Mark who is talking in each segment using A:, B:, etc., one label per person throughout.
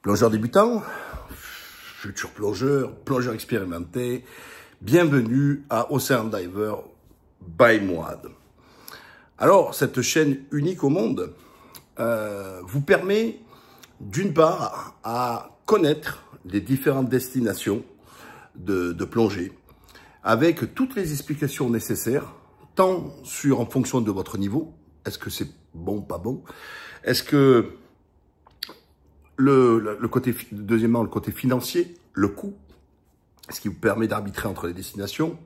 A: Plongeur débutant, futur plongeur, plongeur expérimenté, bienvenue à Ocean Diver by Moad. Alors, cette chaîne unique au monde vous permet d'une part à connaître les différentes destinations de plongée avec toutes les explications nécessaires, tant en fonction de votre niveau, est-ce que c'est bon, pas bon, est-ce que deuxièmement, le côté financier, le coût, ce qui vous permet d'arbitrer entre les destinations.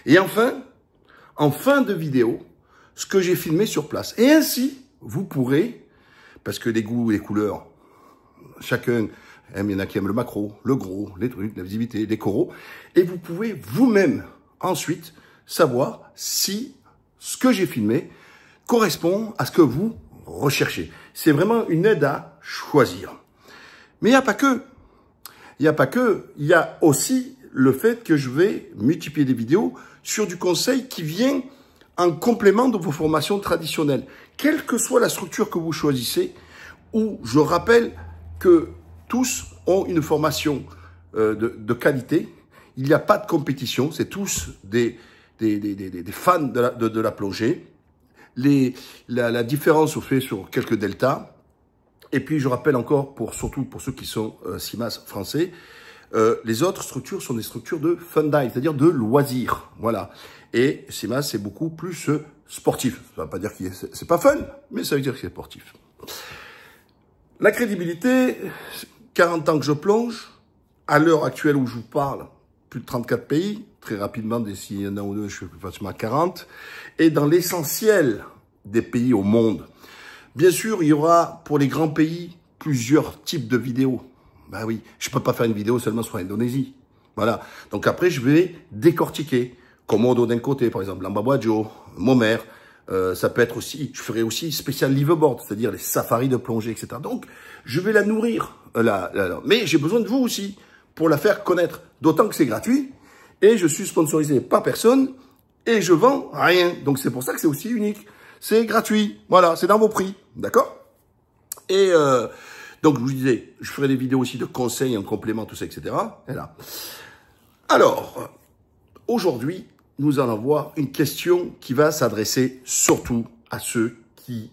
A: Et enfin, en fin de vidéo, ce que j'ai filmé sur place. Et ainsi, vous pourrez, parce que les goûts et les couleurs, chacun aime, il y en a qui aiment le macro, le gros, les trucs, la visibilité, les coraux, et vous pouvez vous-même ensuite savoir si ce que j'ai filmé correspond à ce que vous recherchez. C'est vraiment une aide à choisir. Mais il n'y a pas que. Il y a aussi le fait que je vais multiplier des vidéos sur du conseil qui vient en complément de vos formations traditionnelles. Quelle que soit la structure que vous choisissez, où je rappelle que tous ont une formation de qualité. Il n'y a pas de compétition, c'est tous des fans de la plongée. La différence se fait sur quelques deltas. Et puis, je rappelle encore, surtout pour ceux qui sont CIMAS français, les autres structures sont des structures de fun dive, c'est-à-dire de loisirs. Voilà. Et CIMAS, c'est beaucoup plus sportif. Ça ne veut pas dire que c'est pas fun, mais ça veut dire que c'est sportif. La crédibilité, 40 ans que je plonge, à l'heure actuelle où je vous parle, plus de 34 pays, très rapidement, d'ici un an ou deux, je suis facilement à 40, et dans l'essentiel des pays au monde. Bien sûr, il y aura, pour les grands pays, plusieurs types de vidéos. Ben oui, je peux pas faire une vidéo seulement sur l'Indonésie. Voilà. Donc après, je vais décortiquer. Komodo d'un côté, par exemple, Lambabuajo, Momer. Ça peut être aussi, je ferai aussi spécial liveaboard, c'est-à-dire les safaris de plongée, etc. Donc, je vais la nourrir. Mais j'ai besoin de vous aussi pour la faire connaître. D'autant que c'est gratuit et je suis sponsorisé par personne et je vends rien. Donc, c'est pour ça que c'est aussi unique. C'est gratuit. Voilà, c'est dans vos prix. D'accord? Et donc, je vous disais, je ferai des vidéos aussi de conseils en complément, tout ça, etc. Et là. Alors, aujourd'hui, nous allons voir une question qui va s'adresser surtout à ceux qui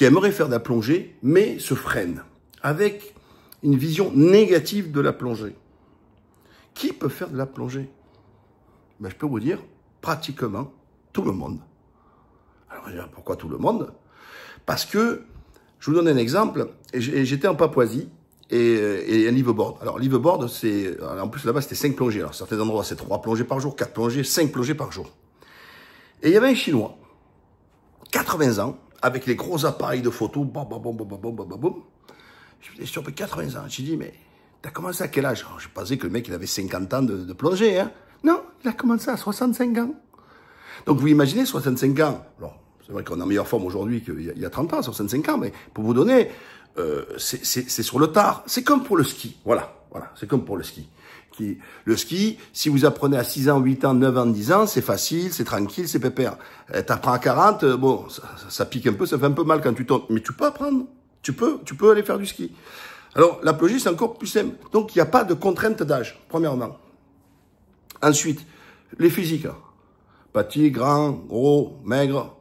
A: aimeraient faire de la plongée, mais se freinent avec une vision négative de la plongée. Qui peut faire de la plongée? Ben, je peux vous dire, pratiquement tout le monde. Alors, pourquoi tout le monde? Parce que, je vous donne un exemple, j'étais en Papouasie, et un liveaboard. Alors, liveaboard, c'est, en plus là-bas, c'était 5 plongées. Alors, certains endroits, c'est 3 plongées par jour, 4 plongées, 5 plongées par jour. Et il y avait un Chinois, 80 ans, avec les gros appareils de photo, bam, bam, bam, bam, bam, bam, bam, bam. Je me suis dit, 80 ans. J'ai dit, mais t'as commencé à quel âge? Alors, je pensais que le mec, il avait 50 ans de plongée, hein. Non, il a commencé à 65 ans. Donc, vous imaginez, 65 ans. Alors, c'est vrai qu'on est en meilleure forme aujourd'hui qu'il y a 30 ans, 65 ans, mais pour vous donner, c'est sur le tard. C'est comme pour le ski. Voilà. C'est comme pour le ski. Le ski, si vous apprenez à 6 ans, 8 ans, 9 ans, 10 ans, c'est facile, c'est tranquille, c'est pépère. T'apprends à 40, bon, ça pique un peu, ça fait un peu mal quand tu tombes. Mais tu peux apprendre. Tu peux aller faire du ski. Alors, la plongée, c'est encore plus simple. Donc, il n'y a pas de contrainte d'âge, premièrement. Ensuite, les physiques. Petit, grand, gros, maigre,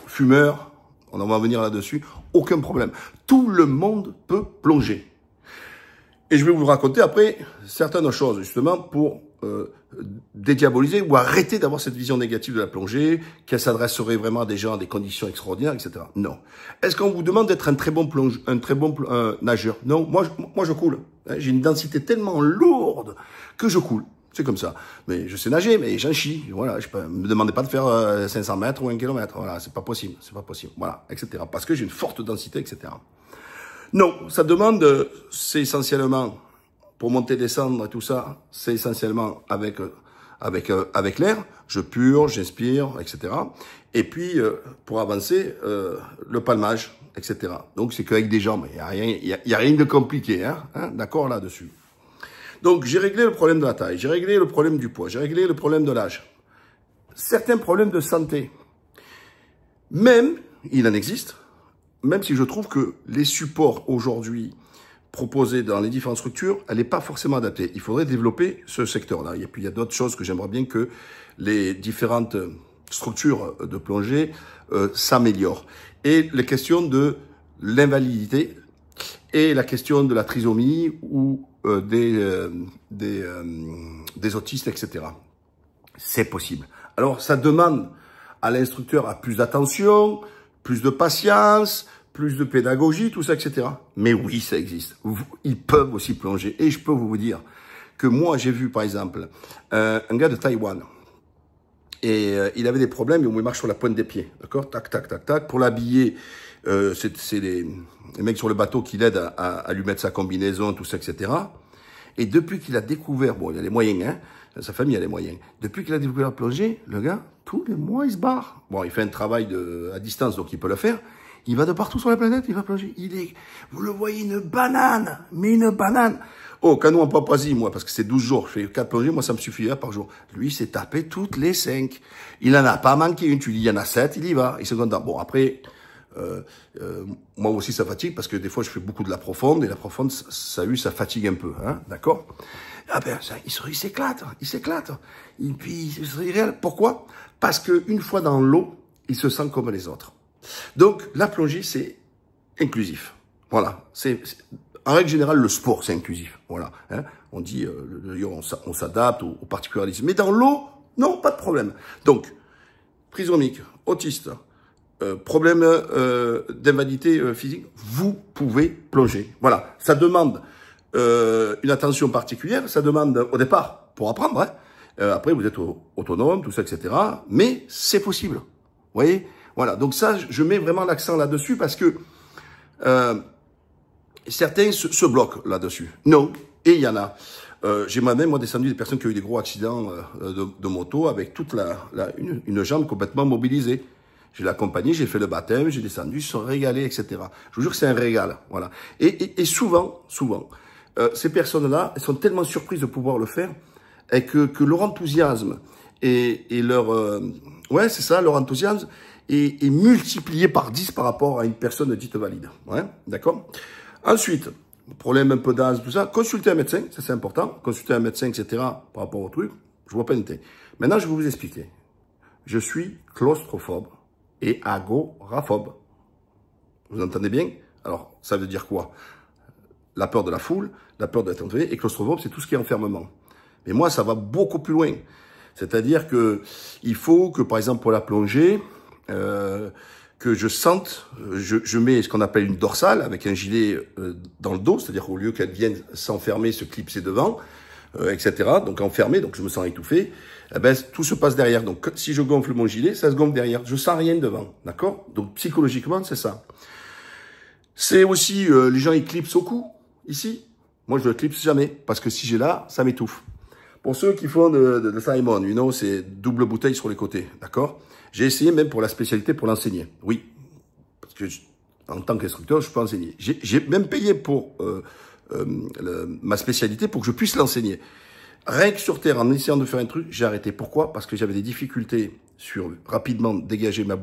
A: fumeur, on en va venir là-dessus, aucun problème. Tout le monde peut plonger. Et je vais vous raconter après certaines choses, justement, pour dédiaboliser ou arrêter d'avoir cette vision négative de la plongée, qu'elle s'adresserait vraiment à des gens à des conditions extraordinaires, etc. Non. Est-ce qu'on vous demande d'être un très bon nageur? Non, moi je coule. J'ai une densité tellement lourde que je coule. C'est comme ça. Mais je sais nager, mais j'en chie. Voilà, me demandez pas de faire 500 mètres ou 1 kilomètre. Voilà, c'est pas possible. Voilà, etc. Parce que j'ai une forte densité, etc. Non, ça demande, c'est essentiellement, pour monter, descendre et tout ça, c'est essentiellement avec l'air. Je purge, j'inspire, etc. Et puis, pour avancer, le palmage, etc. Donc, c'est qu'avec des jambes. Il y a rien de compliqué, hein d'accord là-dessus. Donc, j'ai réglé le problème de la taille, j'ai réglé le problème du poids, j'ai réglé le problème de l'âge. Certains problèmes de santé. Même, il en existe, même si je trouve que les supports aujourd'hui proposée dans les différentes structures, elle n'est pas forcément adaptée. Il faudrait développer ce secteur-là. Et puis, il y a d'autres choses que j'aimerais bien que les différentes structures de plongée s'améliorent. Et les questions de l'invalidité et la question de la trisomie ou des autistes, etc. C'est possible. Alors, ça demande à l'instructeur à plus d'attention, plus de patience, plus de pédagogie, tout ça, etc. Mais oui, ça existe. Ils peuvent aussi plonger. Et je peux vous dire que moi, j'ai vu, par exemple, un gars de Taïwan. Et il avait des problèmes, il marche sur la pointe des pieds. D'accord? Tac, tac, tac, tac. Pour l'habiller, c'est les mecs sur le bateau qui l'aident à lui mettre sa combinaison, tout ça, etc. Et depuis qu'il a découvert, bon, il a les moyens, hein, sa famille a les moyens. Depuis qu'il a découvert la plongée, le gars, tous les mois, il se barre. Bon, il fait un travail à distance, donc il peut le faire. Il va de partout sur la planète, il va plonger. Vous le voyez, une banane, mais une banane. Oh, Canou en Papouasie, moi, parce que c'est 12 jours, je fais 4 plongées, moi, ça me suffit par jour. Lui, il s'est tapé toutes les 5. Il en a pas manqué une, tu dis, il y en a 7, il y va, il se content. Bon, après, moi aussi, ça fatigue, parce que des fois, je fais beaucoup de la profonde, et la profonde, ça fatigue un peu, hein, d'accord? Ah ben, ça, il s'éclate. Et puis, il se réel. Pourquoi? Parce que une fois dans l'eau, il se sent comme les autres. Donc, la plongée, c'est inclusif. Voilà. En règle générale, le sport, c'est inclusif. Voilà. Hein. On dit, on s'adapte aux particularismes. Mais dans l'eau, non, pas de problème. Donc, trisomique, autiste, problème d'invalidité physique, vous pouvez plonger. Voilà. Ça demande une attention particulière. Ça demande, au départ, pour apprendre. Hein. Après, vous êtes autonome, tout ça, etc. Mais c'est possible. Vous voyez? Voilà, donc ça, je mets vraiment l'accent là-dessus parce que certains se bloquent là-dessus. Non, et il y en a. J'ai moi descendu des personnes qui ont eu des gros accidents de moto avec toute une jambe complètement mobilisée. Je l'ai accompagné, j'ai fait le baptême, j'ai descendu, ils se sont régalés, etc. Je vous jure que c'est un régal, voilà. Et souvent, ces personnes-là, elles sont tellement surprises de pouvoir le faire et que leur enthousiasme et leur... ouais, c'est ça, leur enthousiasme est multiplié par 10 par rapport à une personne dite valide. Ouais, d'accord? Ensuite, problème un peu d'asthme, tout ça, consultez un médecin, ça c'est important, consultez un médecin, etc. par rapport au truc, je vois pas une tête. Maintenant, je vais vous expliquer. Je suis claustrophobe et agoraphobe. Vous entendez bien? Alors, ça veut dire quoi? La peur de la foule, la peur d'être enfermé, et claustrophobe, c'est tout ce qui est enfermement. Mais moi, ça va beaucoup plus loin. C'est-à-dire que il faut que, par exemple, pour la plongée, que je sente, je mets ce qu'on appelle une dorsale avec un gilet dans le dos, c'est-à-dire qu'au lieu qu'elle vienne s'enfermer, se clipser devant, etc., donc enfermée, donc je me sens étouffé, eh ben, tout se passe derrière. Donc si je gonfle mon gilet, ça se gonfle derrière. Je sens rien devant, d'accord? Donc psychologiquement, c'est ça. C'est aussi, les gens ils clipsent au cou, ici. Moi, je ne clipse jamais, parce que si j'ai là, ça m'étouffe. Pour ceux qui font de Simon, you know, c'est double bouteille sur les côtés, d'accord? J'ai essayé même pour la spécialité, pour l'enseigner. Oui, parce que en tant qu'instructeur, je peux enseigner. J'ai même payé pour ma spécialité pour que je puisse l'enseigner. Rien que sur Terre, en essayant de faire un truc, j'ai arrêté. Pourquoi? Parce que j'avais des difficultés sur rapidement dégager ma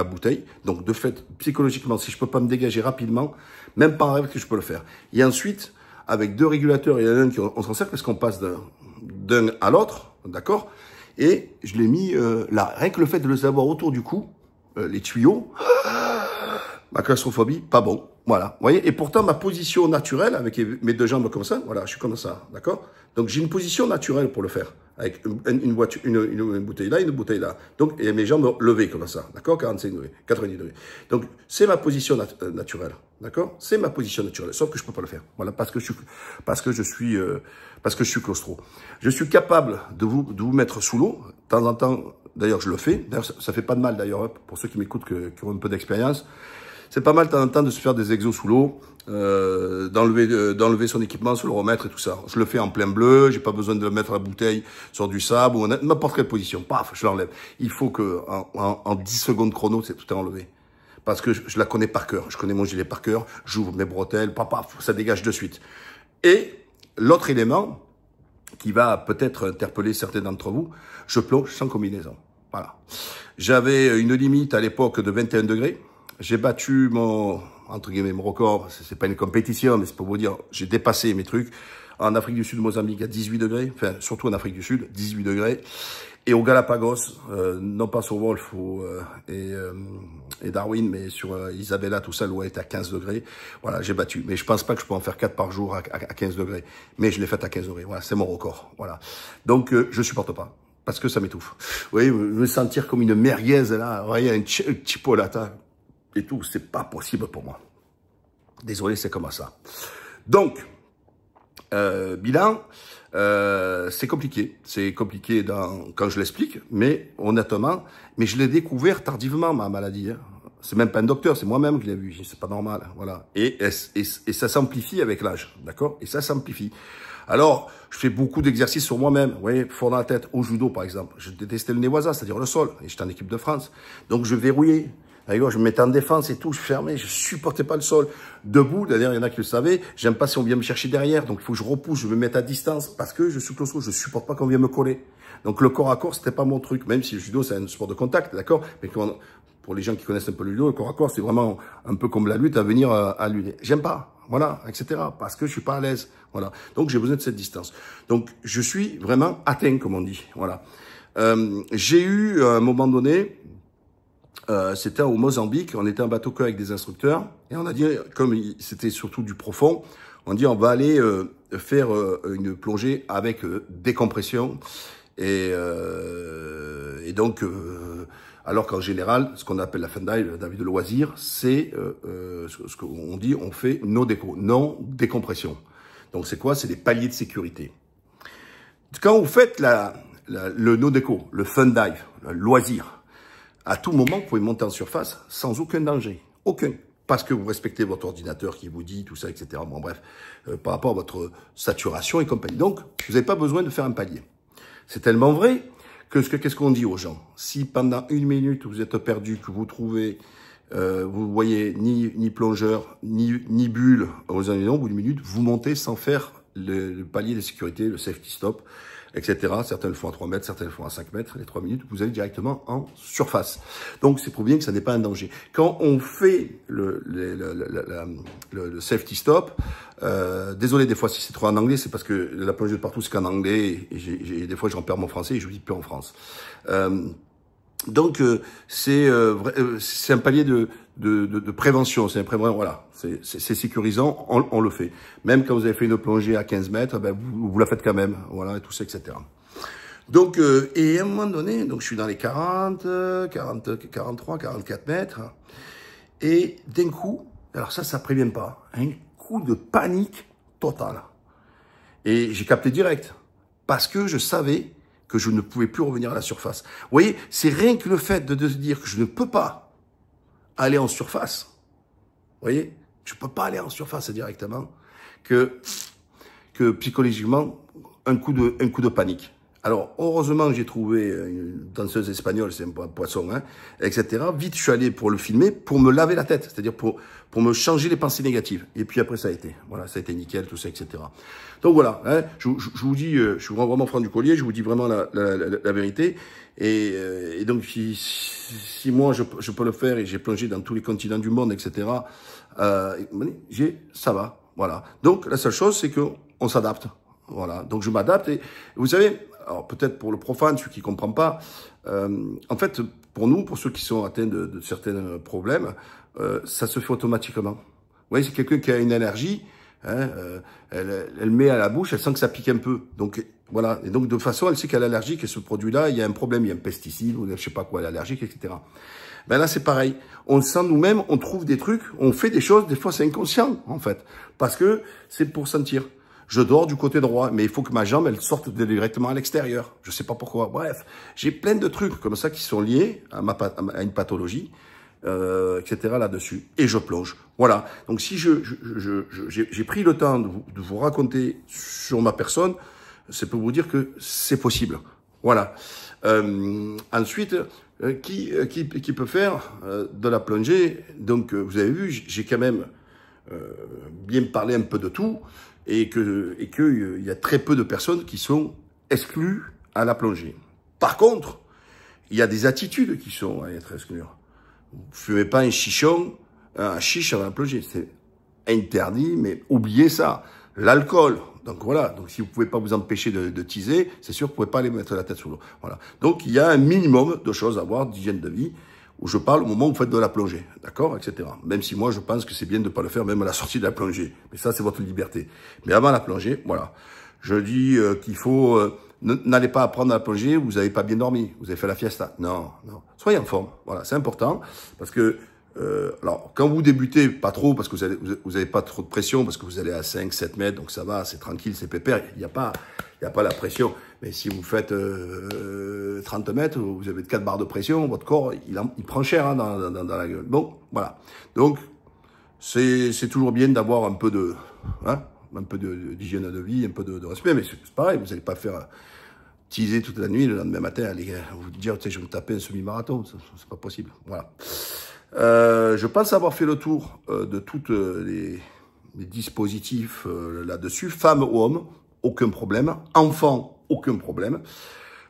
A: bouteille. Donc, de fait, psychologiquement, si je peux pas me dégager rapidement, même pas en rêve que je peux le faire. Et ensuite, avec 2 régulateurs, il y en a un qui on s'en sert parce qu'on passe d'un à l'autre, d'accord? Et je l'ai mis là. Rien que le fait de les avoir autour du cou, les tuyaux, ma claustrophobie, pas bon. Voilà, vous voyez. Et pourtant, ma position naturelle, avec mes 2 jambes comme ça, voilà, je suis comme ça, d'accord? Donc, j'ai une position naturelle pour le faire, avec une bouteille là, une bouteille là. Donc, et mes jambes levées comme ça, d'accord? 45 degrés, 90 degrés. Donc, c'est ma position naturelle, d'accord? C'est ma position naturelle, sauf que je peux pas le faire. Voilà, parce que je suis claustro. Je suis capable de vous mettre sous l'eau, de temps en temps. D'ailleurs, je le fais. D'ailleurs, ça fait pas de mal, d'ailleurs, hein, pour ceux qui m'écoutent, qui ont un peu d'expérience. C'est pas mal de temps en temps de se faire des exos sous l'eau, d'enlever son équipement, se le remettre et tout ça. Je le fais en plein bleu, j'ai pas besoin de mettre la bouteille sur du sable ou n'importe quelle position. Paf, je l'enlève. Il faut que en 10 secondes chrono, c'est tout est enlevé. Parce que je la connais par cœur. Je connais mon gilet par cœur. J'ouvre mes bretelles, paf, ça dégage de suite. Et l'autre élément qui va peut-être interpeller certains d'entre vous, je plonge sans combinaison. Voilà. J'avais une limite à l'époque de 21 degrés. J'ai battu entre guillemets, mon record, c'est pas une compétition, mais c'est pour vous dire, j'ai dépassé mes trucs. En Afrique du Sud, Mozambique, à 18 degrés, enfin, surtout en Afrique du Sud, 18 degrés. Et au Galapagos, non pas sur Wolf et Darwin, mais sur Isabella, tout ça, l'eau est à 15 degrés. Voilà, j'ai battu. Mais je pense pas que je peux en faire 4 par jour à 15 degrés. Mais je l'ai fait à 15 degrés. Voilà, c'est mon record. Voilà. Donc, je supporte pas. Parce que ça m'étouffe. Vous voyez, me sentir comme une merguez, là. Vous voyez, un chipolata et tout. C'est pas possible pour moi. Désolé, c'est comme ça. Donc, bilan, c'est compliqué. C'est compliqué quand je l'explique, mais honnêtement, mais je l'ai découvert tardivement, ma maladie. Hein. C'est même pas un docteur, c'est moi-même qui l'ai vu. C'est pas normal, voilà. Et ça s'amplifie avec l'âge, d'accord? Et ça s'amplifie. Alors, je fais beaucoup d'exercices sur moi-même, vous voyez, fort dans la tête, au judo par exemple. Je détestais le newaza, c'est-à-dire le sol, et j'étais en équipe de France. Donc je verrouillais, d'accord, je me mettais en défense et tout, je fermais, je supportais pas le sol. Debout, d'ailleurs, il y en a qui le savaient, j'aime pas si on vient me chercher derrière, donc il faut que je repousse, je me mette à distance, parce que je suis claustro, je supporte pas qu'on vienne me coller. Donc le corps à corps, c'était pas mon truc, même si le judo, c'est un sport de contact, d'accord, mais pour les gens qui connaissent un peu le judo, le corps à corps, c'est vraiment un peu comme la lutte à venir à lutter. J'aime pas. Voilà, etc. Parce que je suis pas à l'aise. Voilà. Donc, j'ai besoin de cette distance. Donc, je suis vraiment atteint, comme on dit. Voilà. J'ai eu, à un moment donné, c'était au Mozambique, on était en bateau-queue avec des instructeurs, et on a dit, comme c'était surtout du profond, on dit, on va aller faire une plongée avec décompression. Et donc, alors qu'en général, ce qu'on appelle la fun dive, la vie de loisir, c'est ce qu'on dit, on fait no déco, non décompression. Donc c'est quoi? C'est des paliers de sécurité. Quand vous faites le no déco, le fun dive, le loisir, à tout moment, vous pouvez monter en surface sans aucun danger. Aucun. Parce que vous respectez votre ordinateur qui vous dit tout ça, etc. Bon, bref, par rapport à votre saturation et compagnie. Donc, vous n'avez pas besoin de faire un palier. C'est tellement vrai que qu'est-ce qu'on dit aux gens? Si pendant 1 minute vous êtes perdu, que vous trouvez, vous voyez ni plongeur, ni bulle aux environs, au bout d'une minute, vous montez sans faire le palier de sécurité, le safety stop, etc. Certains le font à 3 mètres, certains le font à 5 mètres, les 3 minutes, vous allez directement en surface. Donc, c'est pour bien que ça n'est pas un danger. Quand on fait le safety stop, désolé des fois si c'est trop en anglais, c'est parce que la plongée de partout c'est qu'en anglais, et des fois j'en perds mon français et je ne vis plus en France. Donc, c'est un palier de prévention, c'est un voilà, c'est sécurisant, on le fait. Même quand vous avez fait une plongée à 15 mètres, ben vous la faites quand même, voilà, et tout ça, etc. Donc, et à un moment donné, donc je suis dans les 40, 43, 44 mètres, et d'un coup, alors ça prévient pas, un coup de panique totale. Et j'ai capté direct, parce que je savais que je ne pouvais plus revenir à la surface. Vous voyez, c'est rien que le fait de se dire que je ne peux pas aller en surface. Vous voyez, je ne peux pas aller en surface directement, que psychologiquement, un coup de panique. Alors, heureusement, j'ai trouvé une danseuse espagnole, c'est un poisson, hein, etc. Vite, je suis allé pour le filmer, pour me laver la tête, c'est-à-dire pour me changer les pensées négatives. Et puis après, ça a été. Voilà, ça a été nickel, tout ça, etc. Donc voilà, hein, je vous dis, je suis vraiment franc du collier, je vous dis vraiment la vérité. Et donc, si moi, je peux le faire, et j'ai plongé dans tous les continents du monde, etc., ça va, voilà. Donc, la seule chose, c'est qu'on s'adapte. Voilà, donc je m'adapte. Et vous savez, alors peut-être pour le profane, celui qui comprend pas, en fait, pour nous, pour ceux qui sont atteints de certains problèmes, ça se fait automatiquement. Vous voyez, c'est quelqu'un qui a une allergie, hein, elle met à la bouche, elle sent que ça pique un peu. Donc voilà, et donc de façon, elle sait qu'elle est allergique et ce produit-là, il y a un problème, il y a un pesticide ou je sais pas quoi, elle est allergique, etc. Ben là, c'est pareil. On le sent nous-mêmes, on trouve des trucs, on fait des choses, des fois c'est inconscient, en fait, parce que c'est pour sentir. Je dors du côté droit, mais il faut que ma jambe, elle sorte directement à l'extérieur. Je sais pas pourquoi. Bref, j'ai plein de trucs comme ça qui sont liés à une pathologie, etc. là-dessus. Et je plonge. Voilà. Donc, si j'ai pris le temps de vous raconter sur ma personne, c'est pour vous dire que c'est possible. Voilà. Ensuite, qui peut faire de la plongée? Donc, vous avez vu, j'ai quand même bien parlé un peu de tout. Et que y a très peu de personnes qui sont exclues à la plongée. Par contre, il y a des attitudes qui sont à être exclues. Vous ne fumez pas un chichon un chiche avant la plongée. C'est interdit, mais oubliez ça. L'alcool. Donc voilà, donc si vous pouvez pas vous empêcher de teaser, c'est sûr que vous pouvez pas aller mettre la tête sous l'eau. Voilà. Donc il y a un minimum de choses à avoir d'hygiène de vie, où je parle au moment où vous faites de la plongée, d'accord, etc. Même si moi je pense que c'est bien de ne pas le faire même à la sortie de la plongée, mais ça c'est votre liberté. Mais avant la plongée, voilà, je dis qu'il faut, n'allez pas apprendre à la plongée, vous n'avez pas bien dormi, vous avez fait la fiesta. Non, non, soyez en forme, voilà, c'est important, parce que alors, quand vous débutez, pas trop, parce que vous avez pas trop de pression, parce que vous allez à 5, 7 mètres, donc ça va, c'est tranquille, c'est pépère, il n'y a pas la pression. Mais si vous faites 30 mètres, vous avez 4 barres de pression, votre corps, il prend cher hein, dans la gueule. Bon, voilà. Donc, c'est toujours bien d'avoir un peu d'hygiène de vie, un peu de respect, mais c'est pareil, vous n'allez pas faire teaser toute la nuit, le lendemain matin, aller vous dire, tu sais, je vais me taper un semi-marathon, c'est pas possible. Voilà. Je pense avoir fait le tour de tous les dispositifs là-dessus. Femmes ou hommes, aucun problème. Enfants, aucun problème.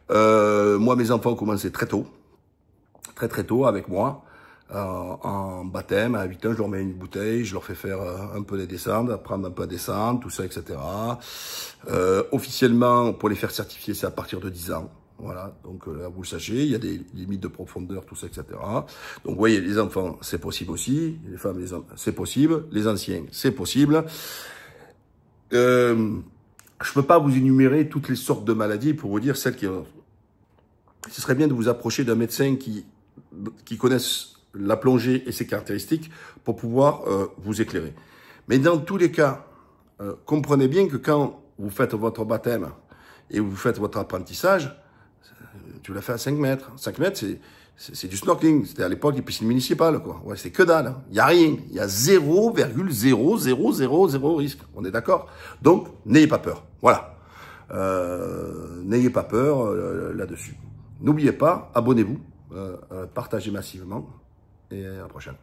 A: Moi, mes enfants ont commencé très tôt. Très tôt avec moi. En baptême, à 8 ans, je leur mets une bouteille, je leur fais faire un peu des descentes, apprendre un peu à descendre, tout ça, etc. Officiellement, pour les faire certifier, c'est à partir de 10 ans. Voilà, donc là, vous le sachez, il y a des limites de profondeur, tout ça, etc. Donc, vous voyez, les enfants, c'est possible aussi. Les femmes, les hommes, c'est possible. Les anciens, c'est possible. Je peux pas vous énumérer toutes les sortes de maladies pour vous dire celles qui... Ce serait bien de vous approcher d'un médecin qui connaisse la plongée et ses caractéristiques pour pouvoir vous éclairer. Mais dans tous les cas, comprenez bien que quand vous faites votre baptême et vous faites votre apprentissage, tu l'as fait à 5 mètres. 5 mètres, c'est du snorkeling. C'était à l'époque des piscines municipales, quoi. Ouais, c'est que dalle. Il n'y a rien. Il y a 0,0000 risque. On est d'accord? Donc, n'ayez pas peur. Voilà. N'ayez pas peur là-dessus. N'oubliez pas, abonnez-vous, partagez massivement et à la prochaine.